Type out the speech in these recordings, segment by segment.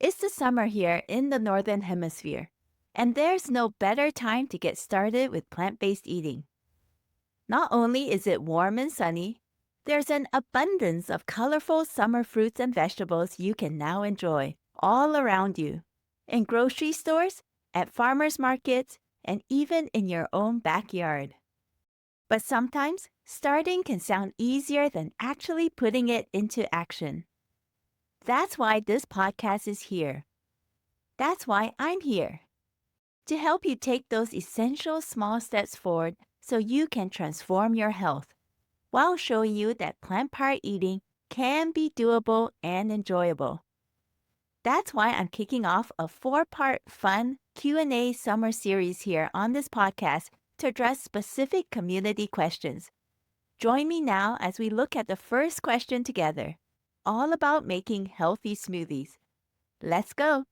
It's the summer here in the Northern Hemisphere, and there's no better time to get started with plant-based eating. Not only is it warm and sunny, there's an abundance of colorful summer fruits and vegetables you can now enjoy all around you, in grocery stores, at farmers markets, and even in your own backyard. But sometimes, starting can sound easier than actually putting it into action. That's why this podcast is here. That's why I'm here. To help you take those essential small steps forward so you can transform your health, while showing you that plant-powered eating can be doable and enjoyable. That's why I'm kicking off a 4-part fun Q&A summer series here on this podcast to address specific community questions. Join me now as we look at the first question together, all about making healthy smoothies. Let's go!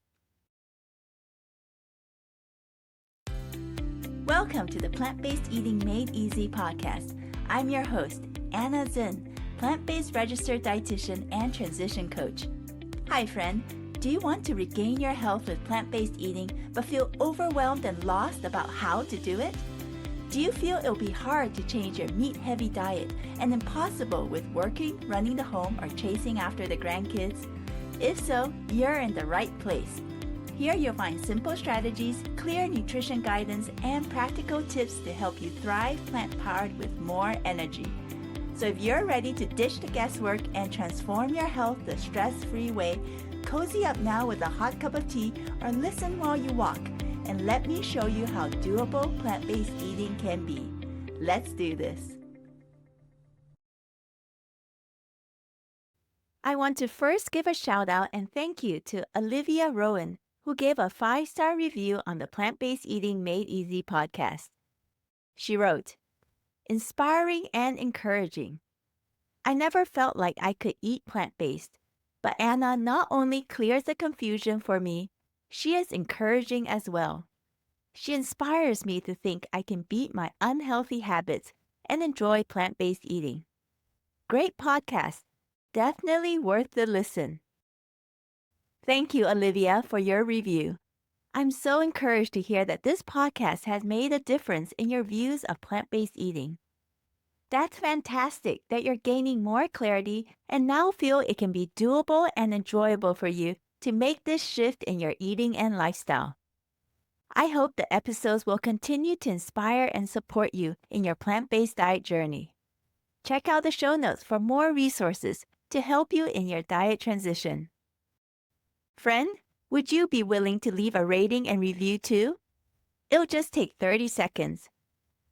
Welcome to the Plant-Based Eating Made Easy podcast. I'm your host, Anna Zinn, plant-based registered dietitian and transition coach. Hi friend, do you want to regain your health with plant-based eating but feel overwhelmed and lost about how to do it? Do you feel it'll be hard to change your meat-heavy diet and impossible with working, running the home, or chasing after the grandkids? If so, you're in the right place. Here you'll find simple strategies, clear nutrition guidance, and practical tips to help you thrive plant-powered with more energy. So if you're ready to ditch the guesswork and transform your health the stress-free way, cozy up now with a hot cup of tea or listen while you walk, and let me show you how doable plant-based eating can be. Let's do this. I want to first give a shout out and thank you to Alivia Roan, who gave a 5-star review on the Plant-Based Eating Made Easy podcast. She wrote, "Inspiring and encouraging. I never felt like I could eat plant-based, but Anna not only clears the confusion for me, she is encouraging as well. She inspires me to think I can beat my unhealthy habits and enjoy plant-based eating. Great podcast. Definitely worth the listen." Thank you, Alivia, for your review. I'm so encouraged to hear that this podcast has made a difference in your views of plant-based eating. That's fantastic that you're gaining more clarity and now feel it can be doable and enjoyable for you to make this shift in your eating and lifestyle. I hope the episodes will continue to inspire and support you in your plant-based diet journey. Check out the show notes for more resources to help you in your diet transition. Friend, would you be willing to leave a rating and review too? It'll just take 30 seconds.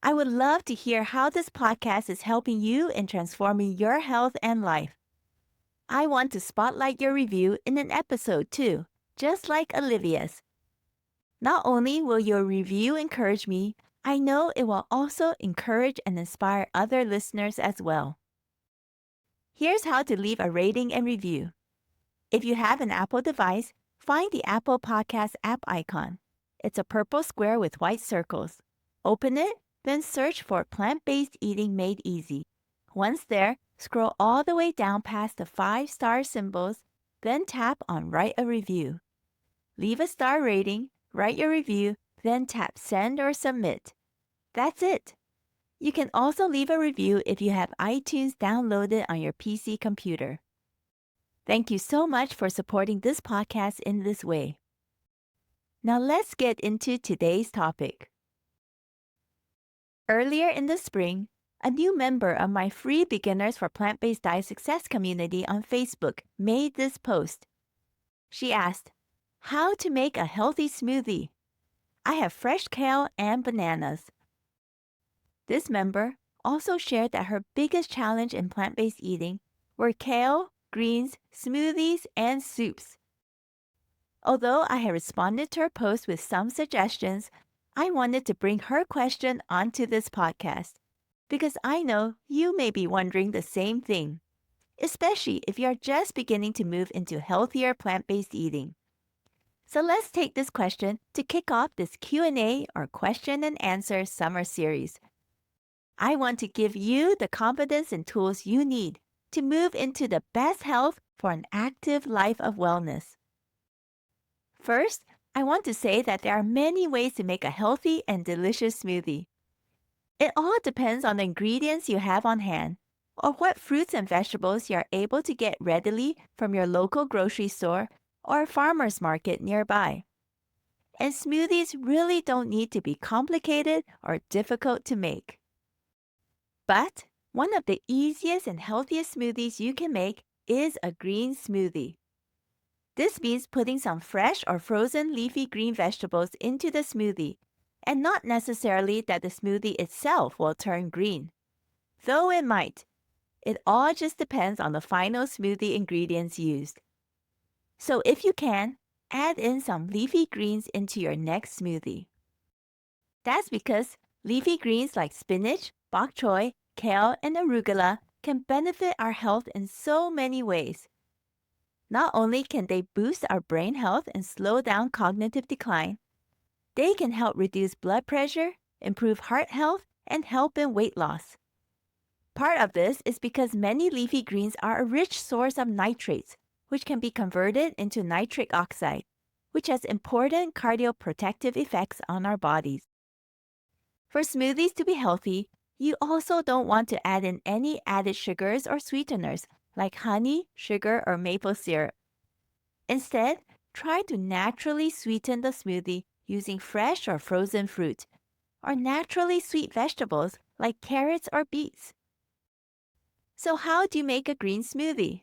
I would love to hear how this podcast is helping you in transforming your health and life. I want to spotlight your review in an episode too, just like Alivia's. Not only will your review encourage me, I know it will also encourage and inspire other listeners as well. Here's how to leave a rating and review. If you have an Apple device, find the Apple Podcast app icon. It's a purple square with white circles. Open it, then search for Plant-Based Eating Made Easy. Once there, scroll all the way down past the 5-star symbols, then tap on Write a Review. Leave a star rating, write your review, then tap Send or Submit. That's it. You can also leave a review if you have iTunes downloaded on your PC computer. Thank you so much for supporting this podcast in this way. Now let's get into today's topic. Earlier in the spring, a new member of my free Beginners for Plant-Based Diet Success community on Facebook made this post. She asked, "How to make a healthy smoothie? I have fresh kale and bananas." This member also shared that her biggest challenge in plant-based eating were kale, greens, smoothies, and soups. Although I had responded to her post with some suggestions, I wanted to bring her question onto this podcast because I know you may be wondering the same thing, especially if you're just beginning to move into healthier plant-based eating. So let's take this question to kick off this Q&A or question and answer summer series. I want to give you the confidence and tools you need to move into the best health for an active life of wellness. First, I want to say that there are many ways to make a healthy and delicious smoothie. It all depends on the ingredients you have on hand, or what fruits and vegetables you are able to get readily from your local grocery store or farmer's market nearby. And smoothies really don't need to be complicated or difficult to make. But one of the easiest and healthiest smoothies you can make is a green smoothie. This means putting some fresh or frozen leafy green vegetables into the smoothie, and not necessarily that the smoothie itself will turn green. Though it might. It all just depends on the final smoothie ingredients used. So if you can, add in some leafy greens into your next smoothie. That's because leafy greens like spinach, bok choy, kale, and arugula can benefit our health in so many ways. Not only can they boost our brain health and slow down cognitive decline, they can help reduce blood pressure, improve heart health, and help in weight loss. Part of this is because many leafy greens are a rich source of nitrates, which can be converted into nitric oxide, which has important cardioprotective effects on our bodies. For smoothies to be healthy, you also don't want to add in any added sugars or sweeteners like honey, sugar, or maple syrup. Instead, try to naturally sweeten the smoothie using fresh or frozen fruit, or naturally sweet vegetables like carrots or beets. So how do you make a green smoothie?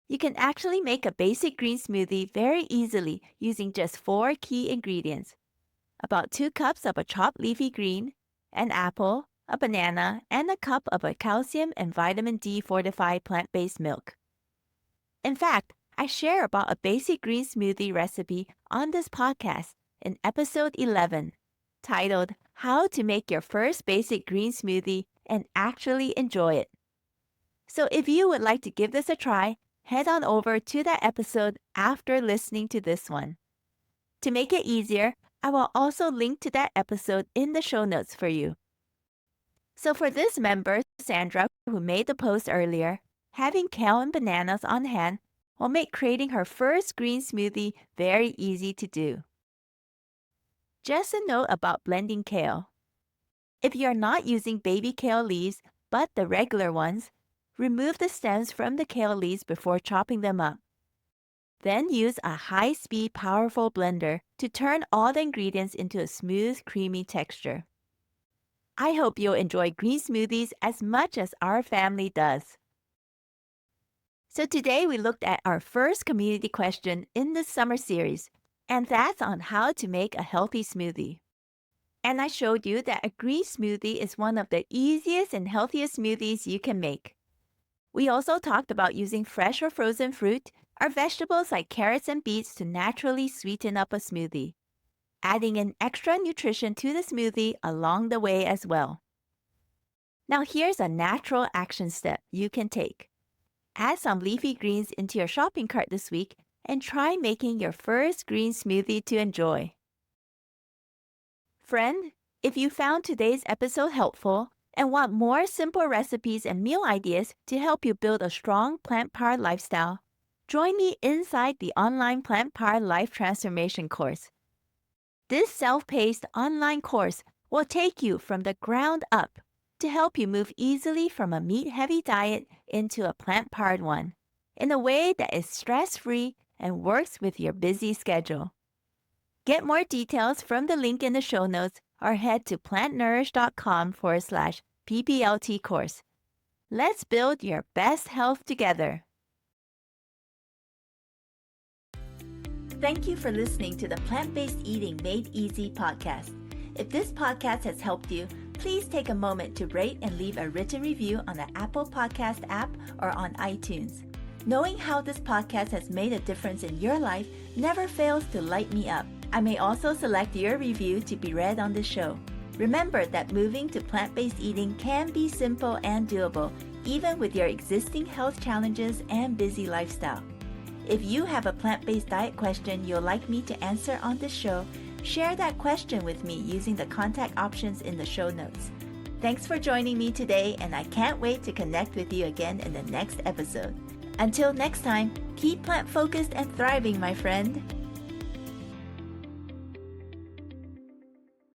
You can actually make a basic green smoothie very easily using just 4 key ingredients. About 2 cups of a chopped leafy green, an apple, a banana, and a cup of a calcium and vitamin D fortified plant-based milk. In fact, I share about a basic green smoothie recipe on this podcast in episode 11, titled How to Make Your First Basic Green Smoothie and Actually Enjoy It. So if you would like to give this a try, head on over to that episode after listening to this one. To make it easier, I will also link to that episode in the show notes for you. So for this member, Sandra, who made the post earlier, having kale and bananas on hand will make creating her first green smoothie very easy to do. Just a note about blending kale. If you are not using baby kale leaves, but the regular ones, remove the stems from the kale leaves before chopping them up. Then use a high-speed, powerful blender to turn all the ingredients into a smooth, creamy texture. I hope you'll enjoy green smoothies as much as our family does. So today we looked at our first community question in this summer series, and that's on how to make a healthy smoothie. And I showed you that a green smoothie is one of the easiest and healthiest smoothies you can make. We also talked about using fresh or frozen fruit or vegetables like carrots and beets to naturally sweeten up a smoothie, adding in extra nutrition to the smoothie along the way as well. Now here's a natural action step you can take. Add some leafy greens into your shopping cart this week and try making your first green smoothie to enjoy. Friend, if you found today's episode helpful and want more simple recipes and meal ideas to help you build a strong plant-powered lifestyle, join me inside the online Plant-Powered Life Transformation course. This self-paced online course will take you from the ground up to help you move easily from a meat-heavy diet into a plant-powered one in a way that is stress-free and works with your busy schedule. Get more details from the link in the show notes or head to plantnourish.com/PPLT course. Let's build your best health together. Thank you for listening to the Plant-Based Eating Made Easy podcast. If this podcast has helped you, please take a moment to rate and leave a written review on the Apple Podcast app or on iTunes. Knowing how this podcast has made a difference in your life never fails to light me up. I may also select your review to be read on the show. Remember that moving to plant-based eating can be simple and doable, even with your existing health challenges and busy lifestyle. If you have a plant-based diet question you'd like me to answer on this show, share that question with me using the contact options in the show notes. Thanks for joining me today, and I can't wait to connect with you again in the next episode. Until next time, keep plant-focused and thriving, my friend.